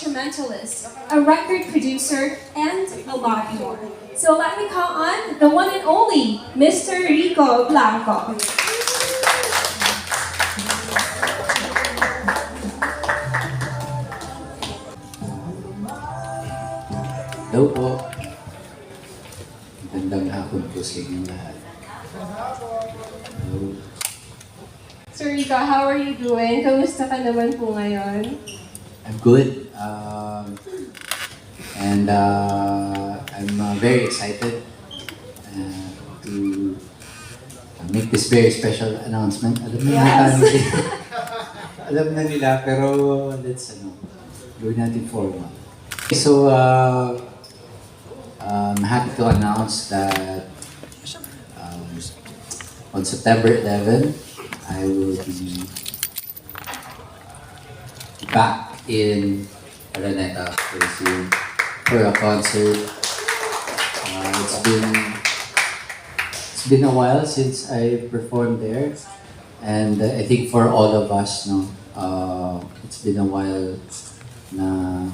multi-instrumentalist, a record producer, and a lot more. So let me call on the one and only Mr. Rico Blanco. Hello po. Magandang hapon po sa inyong lahat. Hello. Sir Rico, how are you doing? Kamusta ka naman po ngayon? I'm good. I'm very excited to make this very special announcement. Alam na Yes. alam na nila, pero let's gawin natin formal. So, I'm happy to announce that on September 11, I will be back in Araneta Coliseum for a concert. It's been a while since I performed there, and I think for all of us, it's been a while na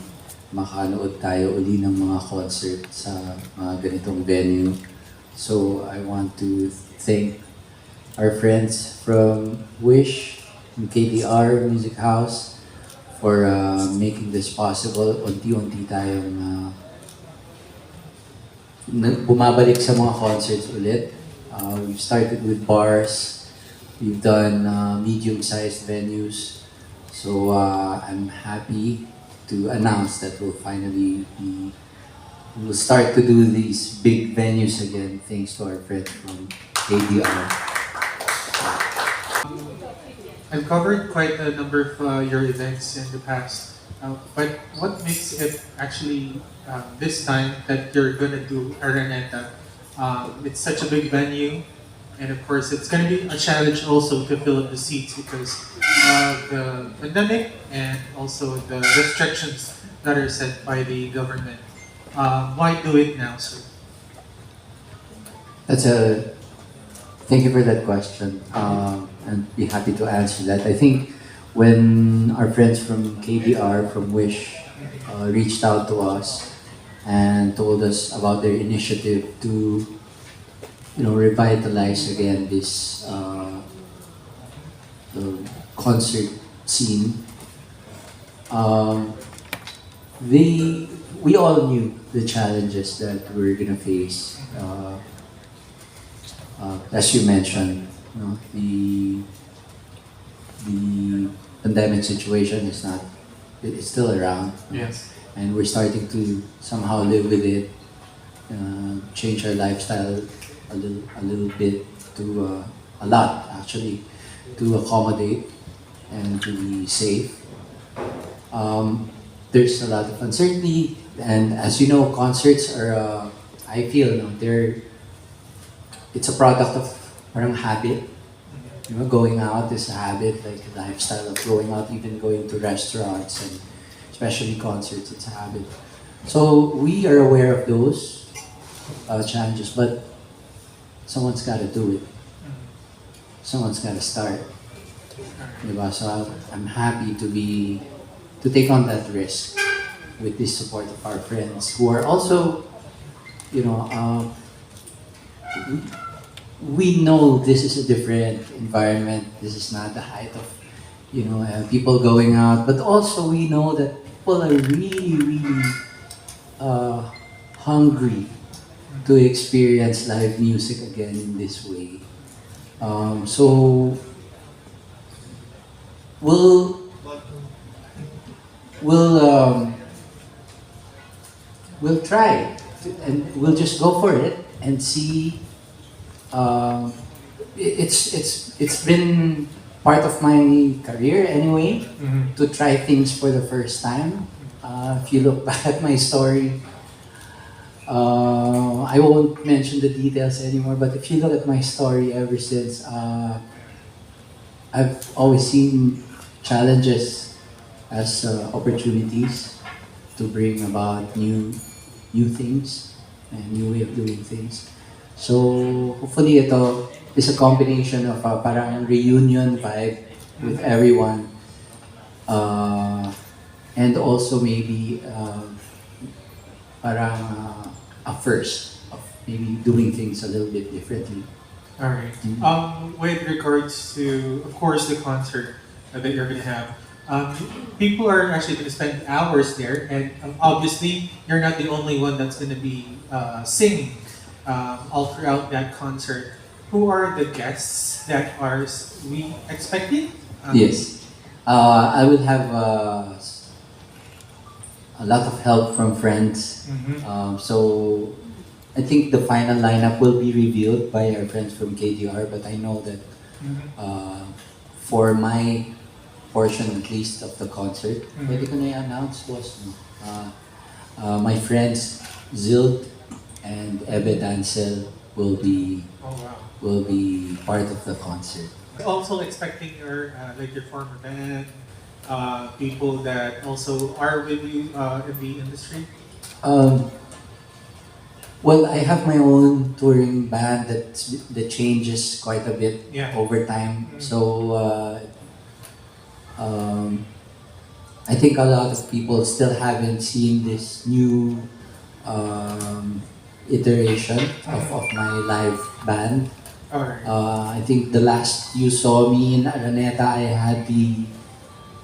makanood tayo uli ng mga concert sa mga ganitong venue. So I want to thank our friends from Wish and KDR Music House for making this possible. Unti-unti tayong bumabalik sa mga concerts ulit. We've started with bars. We've done medium-sized venues. So I'm happy to announce that we'll start to do these big venues again, thanks to our friends from KDR. I've covered quite a number of your events in the past, but what makes it actually this time that you're gonna do Araneta? It's such a big venue, and of course it's gonna be a challenge also to fill up the seats because of the pandemic and also the restrictions that are set by the government. Why do it now, sir? Thank you for that question. And be happy to answer that. I think when our friends from KDR, from Wish, reached out to us and told us about their initiative to, revitalize again this the concert scene, we all knew the challenges that we're gonna face. As you mentioned, the pandemic situation it's still around. Yes. And we're starting to somehow live with it, change our lifestyle a little bit to a lot actually, to accommodate and to be safe. There's a lot of uncertainty, and as you know, concerts are, I feel, it's a product of parang habit. Going out is a habit, like a lifestyle of going out, even going to restaurants and especially concerts, it's a habit. So we are aware of those challenges, but someone's got to do it. Someone's got to start. Diba? So I'm happy to take on that risk with the support of our friends who are also, we know this is a different environment. This is not the height of, people going out. But also we know that people are really, really hungry to experience live music again in this way. So we'll try and we'll just go for it and see. It's been part of my career anyway, to try things for the first time. If you look back at my story, I won't mention the details anymore, but if you look at my story ever since, I've always seen challenges as opportunities to bring about new things and new way of doing things. So hopefully ito is a combination of parang reunion vibe with everyone. and also maybe parang a first of maybe doing things a little bit differently. All right. With regards to, of course, the concert that you're gonna have, people are actually gonna spend hours there, and obviously, you're not the only one that's gonna be singing all throughout that concert. Who are the guests that are we expecting? Yes. I will have a lot of help from friends. Mhm. So I think the final lineup will be revealed by our friends from KDR, but I know that Mhm. for my portion at least of the concert, Mhm. pwede ko na i-announce, boss. No? My friends Zild and Ebe Dancel Oh wow. will be part of the concert. Also expecting your like your former band, people that also are with you in the industry. Um, well, I have my own touring band that changes quite a bit Yeah. over time. Mhm. So um, I think a lot of people still haven't seen this new iteration of my live band. All right. I think the last you saw me in Araneta, I had the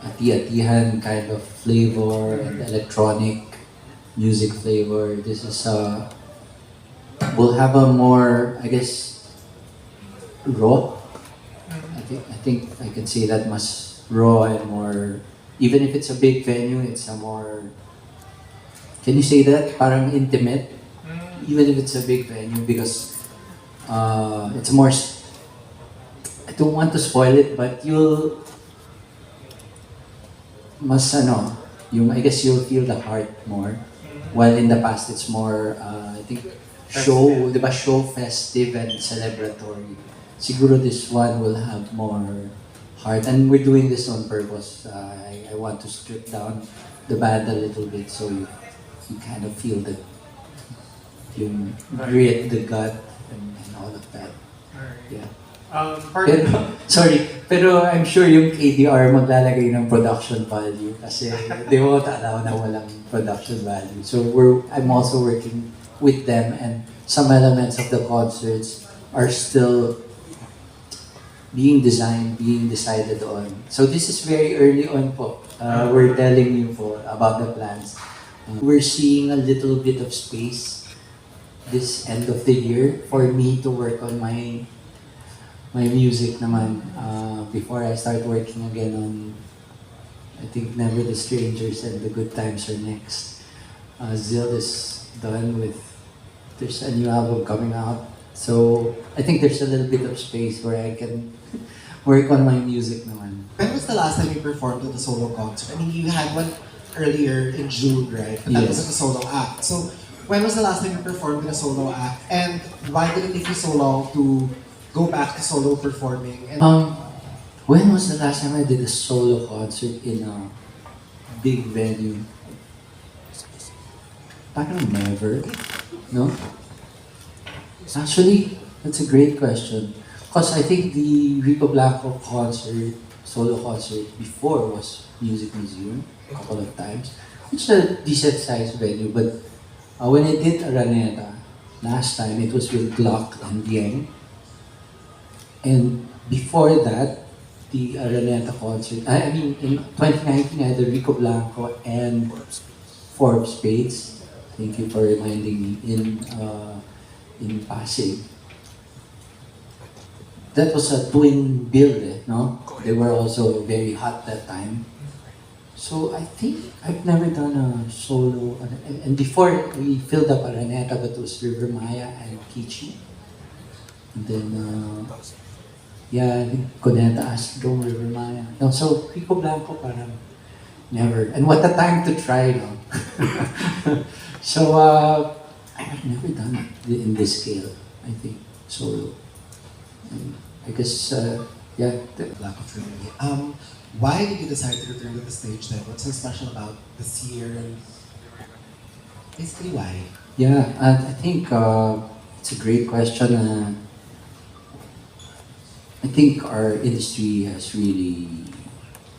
ati-atihan kind of flavor and electronic music flavor. This is will have a more, I guess, raw. I think I can say that much raw and more. Even if it's a big venue, it's a more. Can you say that? Parang intimate. Even if it's a big venue, because it's more. I don't want to spoil it, but you'll mas ano, yung I guess you'll feel the heart more. While in the past it's more I think show, Festive. 'di ba, show festive and celebratory. Siguro this one will have more heart, and we're doing this on purpose. I want to strip down the band a little bit so you kind of feel the yung grit, the gut, and all of that. All right. Yeah. Pardon me. Pero I'm sure yung KDR maglalagay ng production value kasi they won't allow na walang production value. So I'm also working with them, and some elements of the concerts are still being designed, being decided on. So this is very early on po. We're telling you po about the plans. We're seeing a little bit of space this end of the year for me to work on my music naman before I start working again on, I think, Never the Strangers and The Good Times Are Next. Zill is done with, there's a new album coming out. So I think there's a little bit of space where I can work on my music naman. When was the last time you performed at a solo concert? I mean, you had one earlier in June, right? But that Yes. was a solo act. So, when was the last time you performed in a solo act? And why did it take you so long to go back to solo performing? And When was the last time I did a solo concert in a big venue? Parang never. No? Actually, that's a great question. Because I think the Rico Blanco concert, solo concert before was Music Museum a couple of times. It's a decent sized venue, but when I did Araneta last time, it was with Glock and Dieng. And before that, the Araneta concert, I mean, in 2019, I had the Rico Blanco and Forbes Spades. Thank you for reminding me, in Pasig. That was a twin bill, no? They were also very hot that time. So I think I've never done a solo. And before, we filled up Araneta, but it was River Maya and Kichi. And then, yeah, I think Cuneta asked go River Maya. No, so Rico Blanco parang never. And what a time to try, no? So I've never done it in this scale, I think, solo. And I guess, yeah. Lack of Germany. Why did you decide to return to the stage then? What's so special about this year? And basically, why? Yeah, I think it's a great question. I think our industry has really,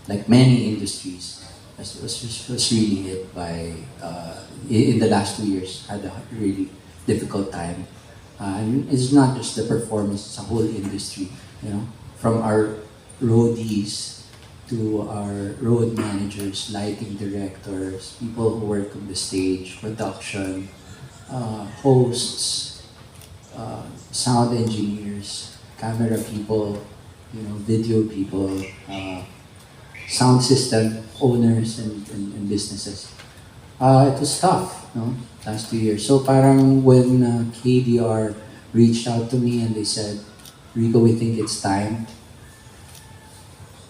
like many industries, was really hit by, in the last 2 years, had a really difficult time. And it's not just the performance, it's a whole industry, you know, from our roadies to our road managers, lighting directors, people who work on the stage, production, hosts, sound engineers, camera people, you know, video people, sound system owners and businesses. It was tough, no? Last 2 years. So parang when KDR reached out to me and they said, Rico, we think it's time.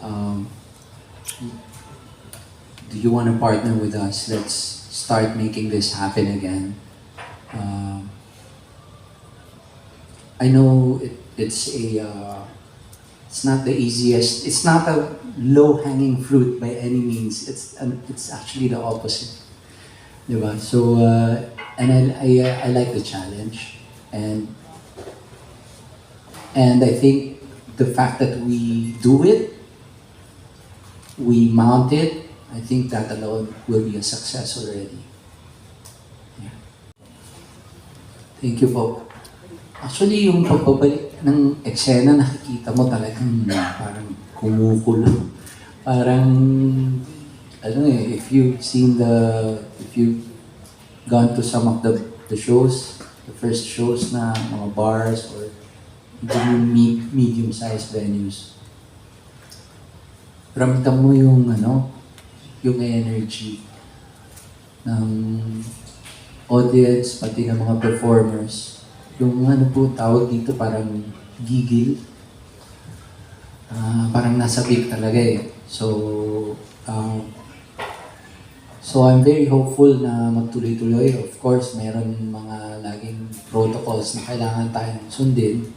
Um, do you want to partner with us? Let's start making this happen again. Um, I know it's not the easiest. It's not a low-hanging fruit by any means. It's actually the opposite, diba? So and I like the challenge, and I think the fact that we do it, we mount it. I think that alone will be a success already. Yeah. Thank you po. Actually, yung pagbabalik ng eksena, nakikita mo talagang parang kumukulo. Parang, ano eh, if you've gone to some of the shows, the first shows na mga bars or even medium-sized venues, ramdam mo yung yung energy ng audience, pati ng mga performers. Yung tawag dito, parang gigil. Parang nasa peak talaga eh. So I'm very hopeful na magtuloy-tuloy. Of course, meron mga laging protocols na kailangan tayong sundin.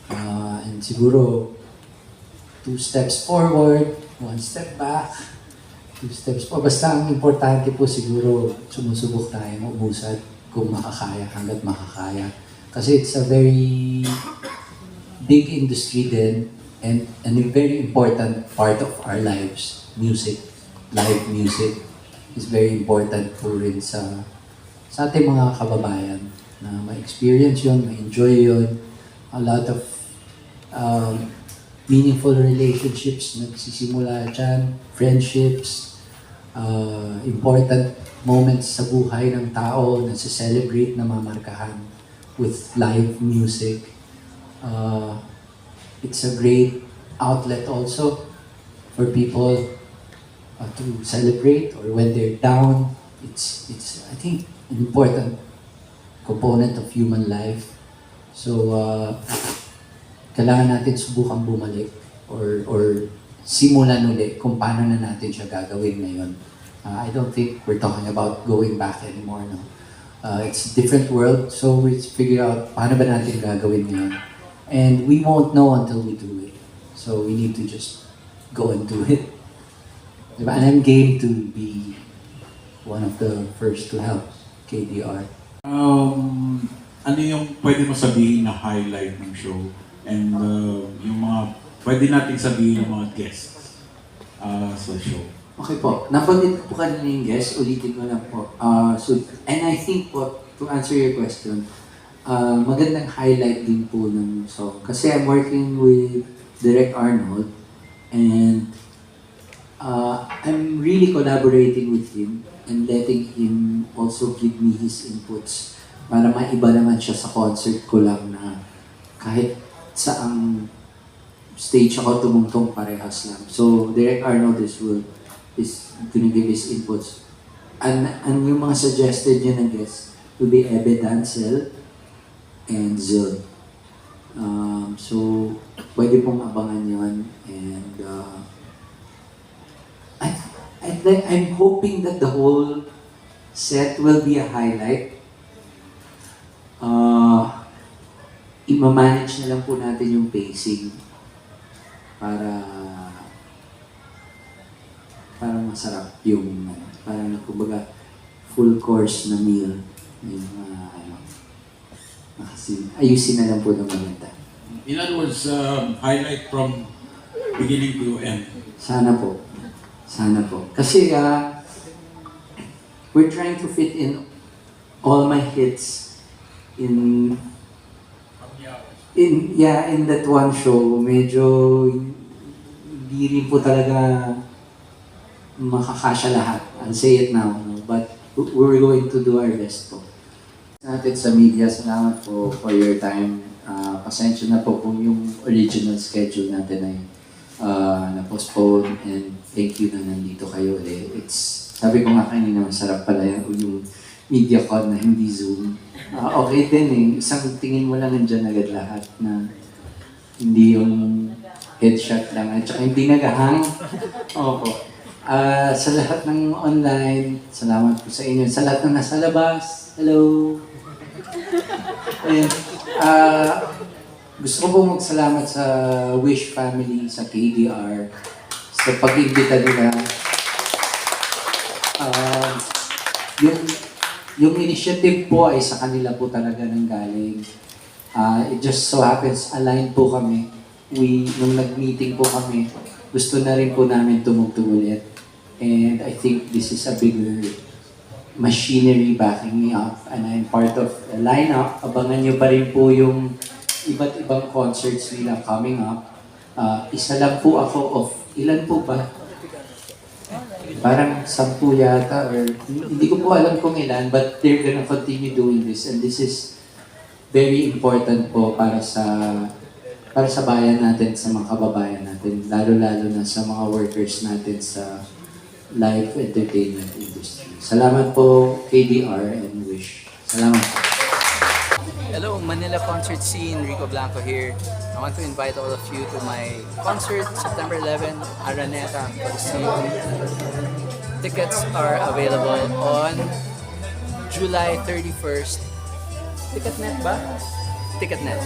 And siguro, 2 steps forward, 1 step back, 2 steps forward. Basta ang importante po siguro, sumusubok tayo, maubusad kung makakaya, hanggat makakaya. Kasi it's a very big industry din and a very important part of our lives. Music, live music is very important po rin sa ating mga kababayan na ma-experience yun, ma-enjoy yun. A lot of meaningful relationships nagsisimula dyan, friendships, important moments sa buhay ng tao na celebrate na mamarkahan with live music. It's a great outlet also for people to celebrate or when they're down. It's I think an important component of human life. So kailangan natin subukang bumalik or simulan ulit kung paano na natin siya gagawin ngayon. I don't think we're talking about going back anymore, no. It's a different world, so we figure out paano ba natin gagawin ngayon. And we won't know until we do it. So we need to just go and do it. Diba? And I'm game to be one of the first to help KDR. Ano yung pwede mo sabihin na highlight ng show? And yung mga pwede natin sabihin ng mga guests sa show? Okay po. Nabanggit ko po kanina yung guest. Ulitin ko lang po. And I think po, to answer your question, magandang highlight din po ng song. Kasi I'm working with Direk Arnold and I'm really collaborating with him and letting him also give me his inputs para maiba naman siya sa concert ko lang na kahit saang stage ako tumungtong parehas lang. So Direk Arnold is gonna give his inputs. And yung mga suggested yun ng guests will be Ebe Dancel and Zil. So, pwede pong abangan yun. And I'm hoping that the whole set will be a highlight. Ima-manage na lang po natin yung pacing para masarap yung parang kumbaga full course na meal yung ayusin na lang po ng maganda. In other words, highlight from beginning to end. Sana po. Sana po. Kasi we're trying to fit in all my hits in in that one show. Medyo hindi rin po talaga makakasya lahat. I'll say it now. No? But we're going to do our best po. Natin sa media, salamat po for your time. Pasensya na po kung yung original schedule natin ay na-postpone, and thank you na nandito kayo ulit. Sabi ko nga kanina, masarap pala yung media con na hindi Zoom. Okay din eh, isang tingin mo lang nandyan agad lahat na hindi yung headshot lang at saka hindi nag-hang. Opo. Sa lahat ng online, salamat po sa inyo. Sa lahat ng nasa labas, hello! And, gusto ko po magsalamat sa Wish family, sa KDR, sa pag-imbita nila. Yung initiative po ay sa kanila po talaga nang galing. It just so happens, aligned po kami. Nung nag-meeting po kami, gusto na rin po namin tumugtog ulit. And I think this is a bigger machinery backing me up, and I'm part of the lineup. Abangan nyo pa rin po yung iba't ibang concerts nila coming up. Isa lang po ako of, ilan po ba? Parang 10 yata, or hindi ko po alam kung ilan, but they're gonna continue doing this, and this is very important po para sa bayan natin, sa mga kababayan natin, lalo-lalo na sa mga workers natin sa live entertainment industry. Salamat po, KDR and Wish. Salamat po. Hello, Manila concert scene. Rico Blanco here. I want to invite all of you to my concert, September 11, Araneta Coliseum. Tickets are available on July 31st. Ticketnet ba? Ticketnet.